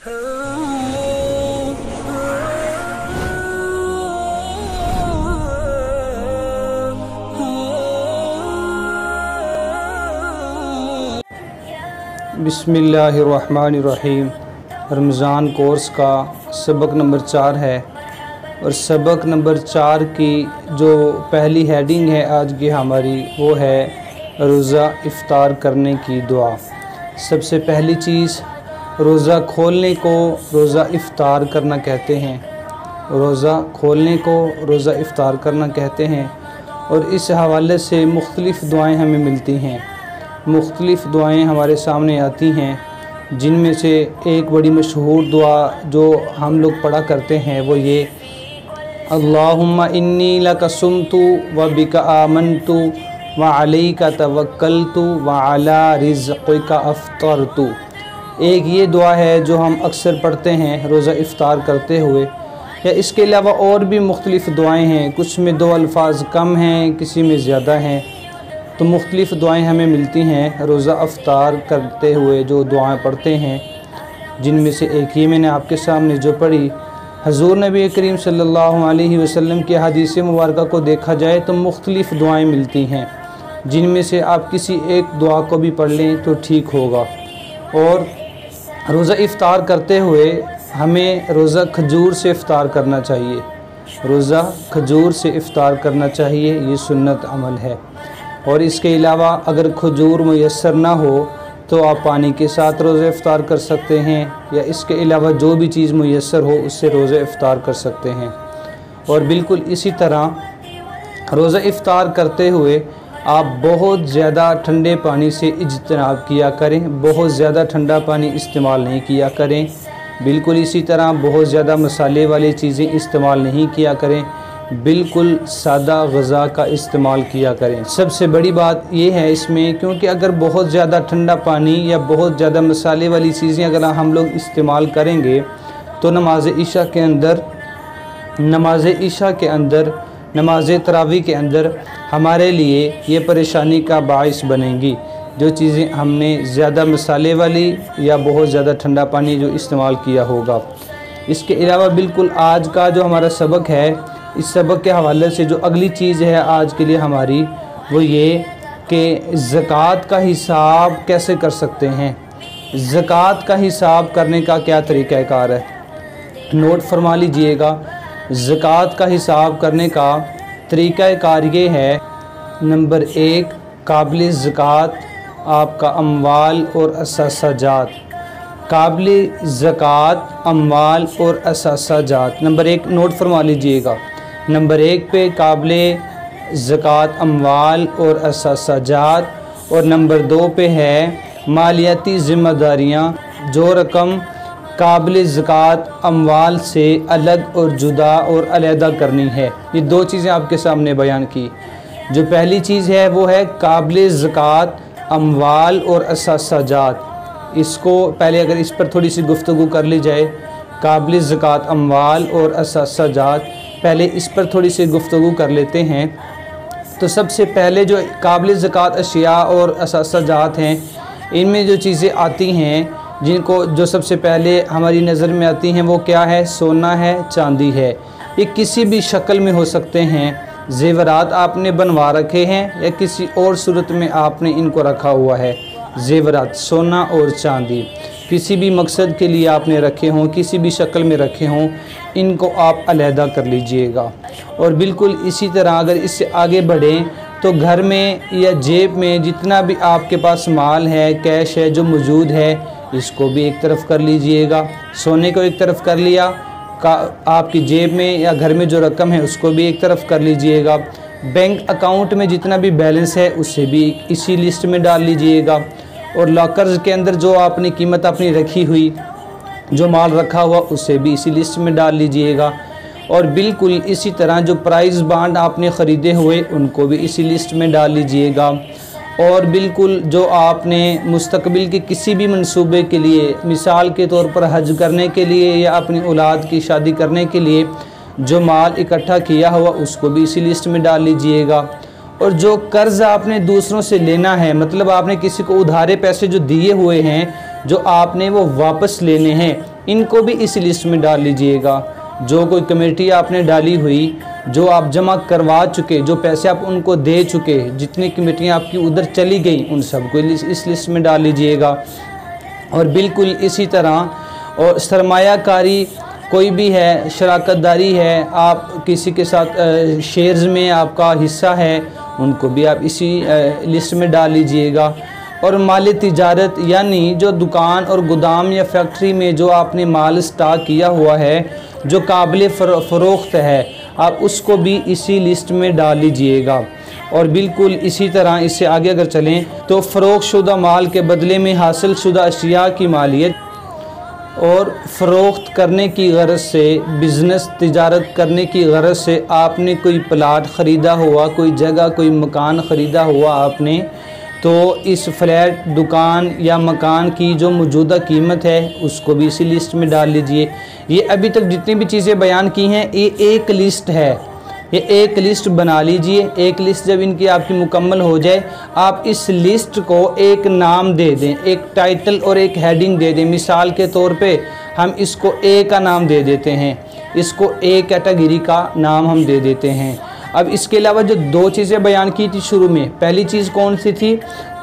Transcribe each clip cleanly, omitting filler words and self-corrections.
बिस्मिल्लाहिर्रहमानिर्रहीम। रमज़ान कोर्स का सबक नंबर 4 है और सबक नंबर 4 की जो पहली हेडिंग है आज की हमारी वो है रोज़ा इफ़्तार करने की दुआ। सबसे पहली चीज़, रोज़ा खोलने को रोज़ा इफ़्तार करना कहते हैं। रोज़ा खोलने को रोज़ा इफ़्तार करना कहते हैं और इस हवाले से मुख्तलिफ़ दुआएं हमें मिलती हैं। मुख्तलिफ़ दुआएं हमारे सामने आती हैं, जिनमें से एक बड़ी मशहूर दुआ जो हम लोग पढ़ा करते हैं वो ये, अल्लाहुम्मा इन्नी लका सुमतु व बिका आमनतु व अलैका तवक्कलतु व अला रिज़्क़िका अफ़्तरतु। एक ये दुआ है जो हम अक्सर पढ़ते हैं रोज़ा इफ़्तार करते हुए, या इसके अलावा और भी मुख्तलिफ़ दुआएं हैं। कुछ में 2 अल्फाज कम हैं, किसी में ज़्यादा हैं। तो मुख्तलिफ़ दुआएं हमें मिलती हैं रोज़ा इफ़्तार करते हुए जो दुआएं पढ़ते हैं, जिनमें से एक ये मैंने आपके सामने जो पढ़ी। हज़ूर नबी करीम सल्लल्लाहु अलैहि वसल्लम की हदीस मुबारका को देखा जाए तो मुख्तलिफ़ दुआएं मिलती हैं, जिनमें से आप किसी एक दुआ को भी पढ़ लें तो ठीक होगा। और रोज़ा इफ़्तार करते हुए हमें रोज़ा खजूर से इफ़्तार करना चाहिए। रोज़ा खजूर से इफ़्तार करना चाहिए, ये सुन्नत अमल है। और इसके अलावा अगर खजूर मुयस्सर ना हो तो आप पानी के साथ रोज़ा इफ़्तार कर सकते हैं, या इसके अलावा जो भी चीज़ मुयस्सर हो उससे रोज़ा इफ़्तार कर सकते हैं। और बिल्कुल इसी तरह रोज़ा इफ़्तार करते हुए आप बहुत ज़्यादा ठंडे पानी से इज्तनाब किया करें, बहुत ज़्यादा ठंडा पानी इस्तेमाल नहीं किया करें। बिल्कुल इसी तरह बहुत ज़्यादा मसाले वाली चीज़ें इस्तेमाल नहीं किया करें, बिल्कुल सादा ग़ज़ा का इस्तेमाल किया करें। सबसे बड़ी बात यह है इसमें, क्योंकि अगर बहुत ज़्यादा ठंडा पानी या बहुत ज़्यादा मसाले वाली चीज़ें अगर हम लोग इस्तेमाल करेंगे तो नमाज इशा के अंदर नमाज तरावी के अंदर हमारे लिए ये परेशानी का बाइस बनेंगी। जो चीज़ें हमने ज़्यादा मसाले वाली या बहुत ज़्यादा ठंडा पानी जो इस्तेमाल किया होगा। इसके अलावा बिल्कुल आज का जो हमारा सबक है, इस सबक के हवाले से जो अगली चीज़ है आज के लिए हमारी वो ये कि ज़कात का हिसाब कैसे कर सकते हैं। ज़कात का हिसाब करने का क्या तरीक़ाकार है, नोट फरमा लीजिएगा। ज़कात का हिसाब करने का तरीक़ाकार ये है, नंबर 1, काबिल ज़कात आपका अम्वाल और असासाजात। काबिल ज़कात अम्वाल और असासाजात, नंबर 1 नोट फरमा लीजिएगा। नंबर 1 पे काबिल ज़कात अम्वाल और असासाजात, और नंबर 2 पे है मालियाती ज़िम्मेदारियाँ, जो रकम काबिल ज़कात अम्वाल से अलग और जुदा और अलहदा करनी है। ये 2 चीज़ें आपके सामने बयान की। जो पहली चीज़ है वो है काबिल ज़कात अम्वाल और असासाजात। इसको पहले अगर इस पर थोड़ी सी गुफ्तगू कर ली जाए, काबिल ज़कात अम्वाल और असासाजात, पहले इस पर थोड़ी सी गुफ्तगू कर लेते हैं। तो सबसे पहले जो काबिल ज़कात अशिया और असासाजात हैं, इनमें जो चीज़ें आती हैं जिनको जो सबसे पहले हमारी नज़र में आती हैं वो क्या है, सोना है, चांदी है। ये किसी भी शक्ल में हो सकते हैं। ज़ेवरात आपने बनवा रखे हैं या किसी और सूरत में आपने इनको रखा हुआ है। ज़ेवरात सोना और चांदी किसी भी मकसद के लिए आपने रखे हों, किसी भी शक्ल में रखे हों, इनको आप अलहदा कर लीजिएगा। और बिल्कुल इसी तरह अगर इससे आगे बढ़ें तो घर में या जेब में जितना भी आपके पास माल है, कैश है जो मौजूद है, इसको भी एक तरफ कर लीजिएगा। सोने को एक तरफ कर लिया, आपकी जेब में या घर में जो रकम है उसको भी एक तरफ कर लीजिएगा। बैंक अकाउंट में जितना भी बैलेंस है उसे भी इसी लिस्ट में डाल लीजिएगा। और लॉकर्स के अंदर जो आपने कीमत अपनी रखी हुई, जो माल रखा हुआ, उसे भी इसी लिस्ट में डाल लीजिएगा। और बिल्कुल इसी तरह जो प्राइस बांड आपने ख़रीदे हुए उनको भी इसी लिस्ट में डाल लीजिएगा। और बिल्कुल जो आपने मुस्तकबिल के किसी भी मंसूबे के लिए, मिसाल के तौर पर हज करने के लिए या अपनी औलाद की शादी करने के लिए जो माल इकट्ठा किया हुआ, उसको भी इसी लिस्ट में डाल लीजिएगा। और जो कर्ज़ आपने दूसरों से लेना है, मतलब आपने किसी को उधारे पैसे जो दिए हुए हैं, जो आपने वो वापस लेने हैं, इनको भी इस लिस्ट में डाल लीजिएगा। जो कोई कमेटी आपने डाली हुई, जो आप जमा करवा चुके, जो पैसे आप उनको दे चुके, जितनी कमेटियाँ आपकी उधर चली गई उन सबको इस लिस्ट में डाल लीजिएगा। और बिल्कुल इसी तरह और सरमायाकारी कोई भी है, शराकतदारी है, आप किसी के साथ शेयर्स में आपका हिस्सा है, उनको भी आप इसी लिस्ट में डाल लीजिएगा। और माल तिजारत यानी जो दुकान और गोदाम या फैक्ट्री में जो आपने माल स्टॉक किया हुआ है, जो काबिल फ़रोख्त है, आप उसको भी इसी लिस्ट में डाल लीजिएगा। और बिल्कुल इसी तरह इससे आगे अगर चलें तो फ़रोख्त शुदा माल के बदले में हासिल शुदा अशिया की मालियत और फ़रोख्त करने की गरज से, बिज़नेस तिजारत करने की गरज से आपने कोई प्लाट ख़रीदा हुआ, कोई जगह, कोई मकान ख़रीदा हुआ आपने, तो इस फ्लैट, दुकान या मकान की जो मौजूदा कीमत है उसको भी इसी लिस्ट में डाल लीजिए। ये अभी तक जितनी भी चीज़ें बयान की हैं ये एक लिस्ट है, ये एक लिस्ट बना लीजिए। एक लिस्ट जब इनकी आपकी मुकम्मल हो जाए, आप इस लिस्ट को एक नाम दे दें, एक टाइटल और एक हेडिंग दे दें। मिसाल के तौर पे हम इसको ए का नाम दे देते हैं, इसको ए कैटेगरी का नाम हम दे देते हैं। अब इसके अलावा जो दो चीज़ें बयान की थी शुरू में, पहली चीज़ कौन सी थी?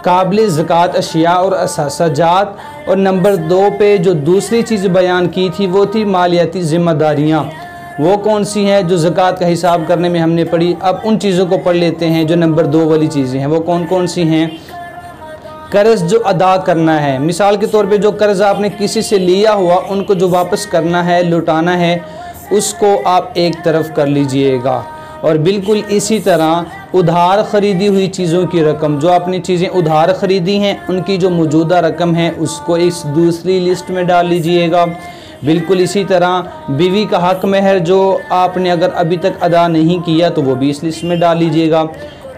काबिल ज़कात अशिया और असासाजात। और नंबर 2 पे जो दूसरी चीज़ बयान की थी वो थी मालियाती ज़िम्मेदारियाँ। वो कौन सी हैं जो ज़कात का हिसाब करने में हमने पढ़ी। अब उन चीज़ों को पढ़ लेते हैं जो नंबर 2 वाली चीज़ें हैं। वो कौन कौन सी हैं? कर्ज़ जो अदा करना है, मिसाल के तौर पे जो कर्ज़ आपने किसी से लिया हुआ उनको जो वापस करना है, लौटाना है, उसको आप एक तरफ कर लीजिएगा। और बिल्कुल इसी तरह उधार ख़रीदी हुई चीज़ों की रकम, जो आपने चीज़ें उधार ख़रीदी हैं उनकी जो मौजूदा रकम है उसको इस दूसरी लिस्ट में डाल लीजिएगा। बिल्कुल इसी तरह बीवी का हक महर जो आपने अगर अभी तक अदा नहीं किया तो वो भी इस लिस्ट में डाल लीजिएगा।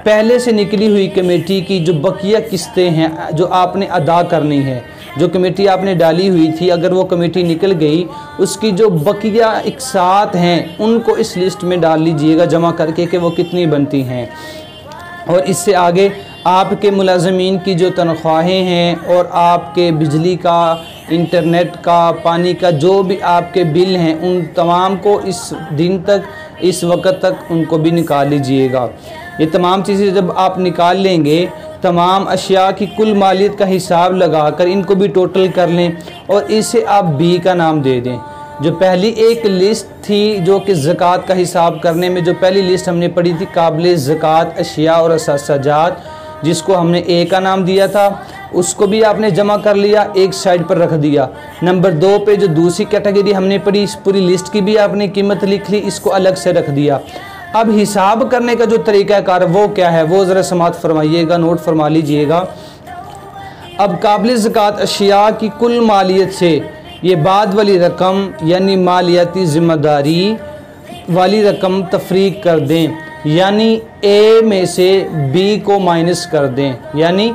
पहले से निकली हुई कमेटी की जो बकिया किस्तें हैं जो आपने अदा करनी है, जो कमेटी आपने डाली हुई थी, अगर वो कमेटी निकल गई, उसकी जो बकिया इकसात हैं उनको इस लिस्ट में डाल लीजिएगा जमा करके कि वो कितनी बनती हैं। और इससे आगे आपके मुलाजमीन की जो तनख्वाहें हैं और आपके बिजली का, इंटरनेट का, पानी का जो भी आपके बिल हैं उन तमाम को इस दिन तक, इस वक्त तक उनको भी निकाल लीजिएगा। ये तमाम चीज़ें जब आप निकाल लेंगे, तमाम अशिया की कुल मालियत का हिसाब लगाकर इनको भी टोटल कर लें और इसे आप बी का नाम दे दें। जो पहली एक लिस्ट थी जो कि ज़कात का हिसाब करने में जो पहली लिस्ट हमने पढ़ी थी काबिल ज़कात अशिया और असासाजात, जिसको हमने ए का नाम दिया था, उसको भी आपने जमा कर लिया, एक साइड पर रख दिया। नंबर 2 पे जो दूसरी कैटेगरी हमने पढ़ी, इस पूरी लिस्ट की भी आपने कीमत लिख ली, इसको अलग से रख दिया। अब हिसाब करने का जो तरीक़ाकार वो क्या है, वो ज़रा समात फरमाइएगा, नोट फरमा लीजिएगा। अब काबिल ज़कात अशिया की कुल मालियत से ये बाद वाली रकम यानी मालियाती ज़िम्मेदारी वाली रकम तफरीक कर दें, यानी ए में से बी को माइनस कर दें, यानी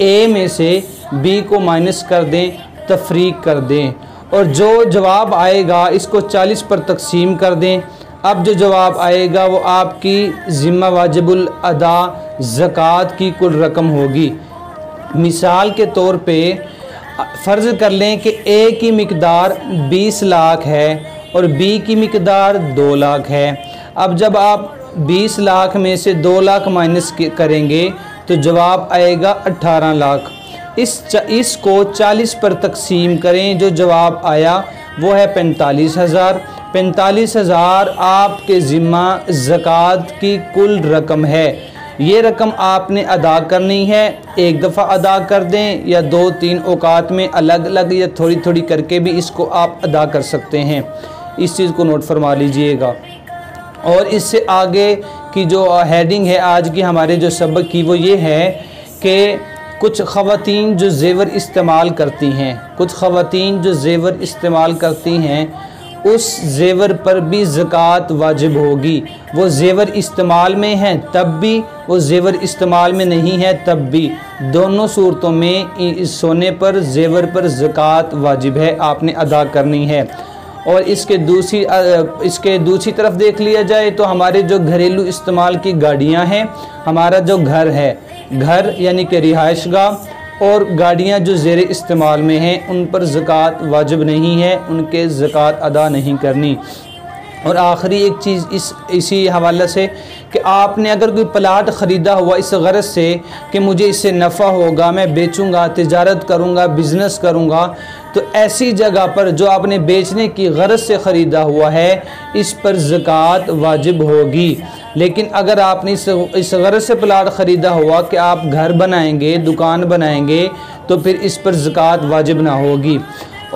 ए में से बी को माइनस कर दें, तफरीक कर दें। और जो जवाब आएगा इसको 40 पर तकसीम कर दें। अब जो जवाब आएगा वो आपकी ज़िम्मा वाजिबुल अदा ज़कात की कुल रकम होगी। मिसाल के तौर पे फ़र्ज़ कर लें कि ए की मिक़दार 20 लाख है और बी की मिक़दार 2 लाख है। अब जब आप 20 लाख में से 2 लाख माइनस करेंगे तो जवाब आएगा 18 लाख। इसको 40 पर तकसीम करें, जो जवाब आया वो है 45,000। 45,000 आपके ज़िम्मा ज़कात की कुल रकम है। ये रकम आपने अदा करनी है, एक दफ़ा अदा कर दें या 2-3 औकात में अलग अलग या थोड़ी थोड़ी करके भी इसको आप अदा कर सकते हैं। इस चीज़ को नोट फरमा लीजिएगा। और इससे आगे की जो हेडिंग है आज की हमारे जो सबक की, वो ये है कि कुछ ख़वातीन जो ज़ेवर इस्तेमाल करती हैं, कुछ ख़वातीन जो ज़ेवर इस्तेमाल करती हैं उस ज़ेवर पर भी ज़कात वाजिब होगी। वो ज़ेवर इस्तेमाल में हैं तब भी, वो ज़ेवर इस्तेमाल में नहीं है तब भी, दोनों सूरतों में इस सोने पर, ज़ेवर पर ज़कात वाजिब है, आपने अदा करनी है। और इसके दूसरी तरफ देख लिया जाए तो हमारे जो घरेलू इस्तेमाल की गाड़ियां हैं, हमारा जो घर है, घर यानी कि रिहाइशगाह और गाड़ियाँ जो ज़ेर इस्तेमाल में हैं उन पर ज़कात वाजिब नहीं है, उनके ज़कात अदा नहीं करनी। और आखिरी एक चीज़ इसी हवाले से कि आपने अगर कोई प्लाट ख़रीदा हुआ इस गरज से कि मुझे इससे नफ़ा होगा, मैं बेचूँगा, तिजारत करूँगा, बिज़नेस करूँगा, तो ऐसी जगह पर जो आपने बेचने की गरज से ख़रीदा हुआ है इस पर ज़कात वाजिब होगी। लेकिन अगर आपने इस गरज से प्लाट ख़रीदा हुआ कि आप घर बनाएंगे, दुकान बनाएंगे, तो फिर इस पर ज़कात वाजिब ना होगी।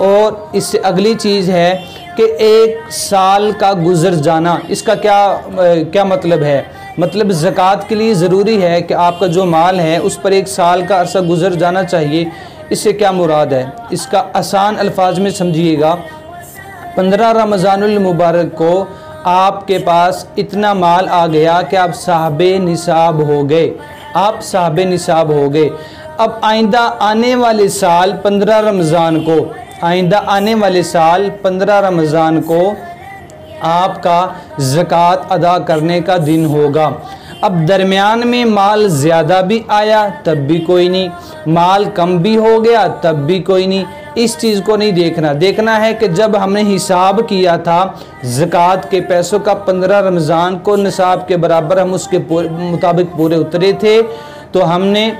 और इससे अगली चीज़ है कि 1 साल का गुज़र जाना, इसका क्या मतलब है? मतलब ज़कात के लिए ज़रूरी है कि आपका जो माल है उस पर 1 साल का अरसा गुज़र जाना चाहिए। इससे क्या मुराद है? इसका आसान अल्फाज में समझिएगा। 15 रमज़ानुल मुबारक को आपके पास इतना माल आ गया कि आप साहिबे निसाब हो गए, आप साहिबे निसाब हो गए। अब आइंदा आने वाले साल 15 रमज़ान को, आइंदा आने वाले साल 15 रमज़ान को आपका ज़कात अदा करने का दिन होगा। अब दरमियान में माल ज़्यादा भी आया तब भी कोई नहीं, माल कम भी हो गया तब भी कोई नहीं। इस चीज़ को नहीं देखना, देखना है कि जब हमने हिसाब किया था ज़कात के पैसों का 15 रमज़ान को निसाब के बराबर हम उसके मुताबिक पूरे उतरे थे, तो हमने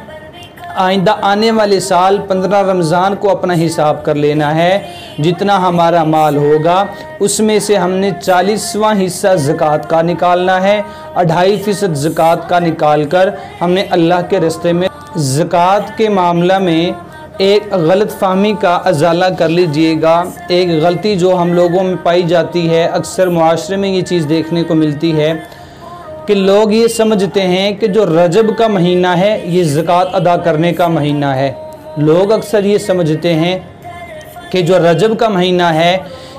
आइंदा आने वाले साल 15 रमज़ान को अपना हिसाब कर लेना है। जितना हमारा माल होगा उसमें से हमने 40वां हिस्सा ज़कात का निकालना है। 2.5% ज़कात का निकाल कर हमने अल्लाह के रास्ते में। ज़कात के मामला में एक गलत फ़हमी का अजाला कर लीजिएगा। एक गलती जो हम लोगों में पाई जाती है, अक्सर मुआशरे में ये चीज़ देखने को मिलती है कि लोग ये समझते हैं कि जो रजब का महीना है ये ज़कात अदा करने का महीना है। लोग अक्सर ये समझते हैं कि जो रजब का महीना है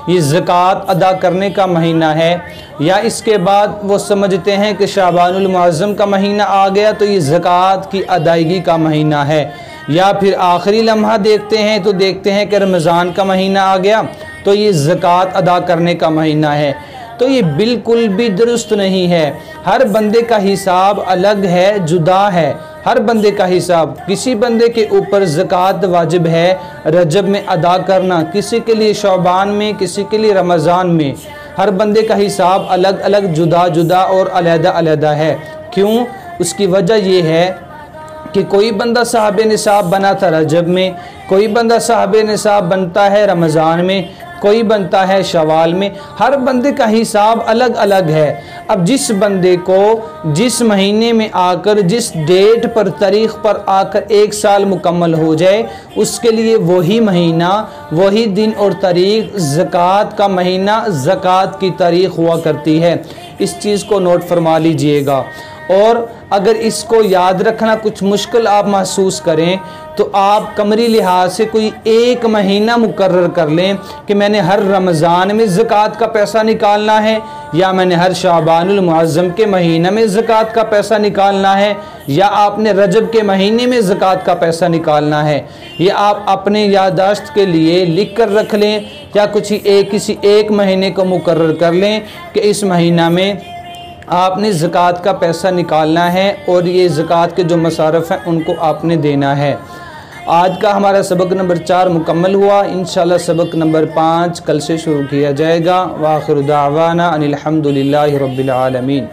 ये ज़कात अदा करने का महीना है, या इसके बाद वो समझते हैं कि शाबानुल मुअज़्ज़म का महीना आ गया तो ये ज़कात की अदायगी का महीना है, या फिर आखिरी लम्हा देखते हैं तो देखते हैं कि रमज़ान का महीना आ गया तो ये ज़कात अदा करने का महीना है। तो ये बिल्कुल भी दुरुस्त नहीं है। हर बंदे का हिसाब अलग है, जुदा है। हर बंदे का हिसाब, किसी बंदे के ऊपर ज़कात वाजिब है रजब में अदा करना, किसी के लिए शौबान में, किसी के लिए रमज़ान में। हर बंदे का हिसाब अलग अलग, जुदा जुदा और अलहदा अलहदा है। क्यों? उसकी वजह ये है कि कोई बंदा साहिब निसाब बना था रजब में, कोई बंदा साहिब निसाब बनता है रमज़ान में, कोई बनता है शवाल में। हर बंदे का हिसाब अलग अलग है। अब जिस बंदे को जिस महीने में आकर, जिस डेट पर, तारीख़ पर आकर 1 साल मुकम्मल हो जाए, उसके लिए वही महीना, वही दिन और तारीख़ ज़कात का महीना, ज़कात की तारीख़ हुआ करती है। इस चीज़ को नोट फरमा लीजिएगा। और अगर इसको याद रखना कुछ मुश्किल आप महसूस करें तो आप कमरी लिहाज से कोई एक महीना मुकर्रर कर लें कि मैंने हर रमज़ान में ज़कात का पैसा निकालना है, या मैंने हर शाबानुल मुअज़्ज़म के महीने में ज़कात का पैसा निकालना है, या आपने रजब के महीने में ज़कात का पैसा निकालना है। ये आप अपने याददाश्त के लिए लिख कर रख लें, या किसी एक महीने को मुकर्रर कर लें कि इस महीना में आपने ज़कात का पैसा निकालना है और ये ज़कात के जो मसारफ़ हैं उनको आपने देना है। आज का हमारा सबक नंबर 4 मुकम्मल हुआ। इंशाअल्लाह सबक नंबर 5 कल से शुरू किया जाएगा। व आखिर दावाना अनिल हम्दुलिल्लाहि रब्बिल आलमीन।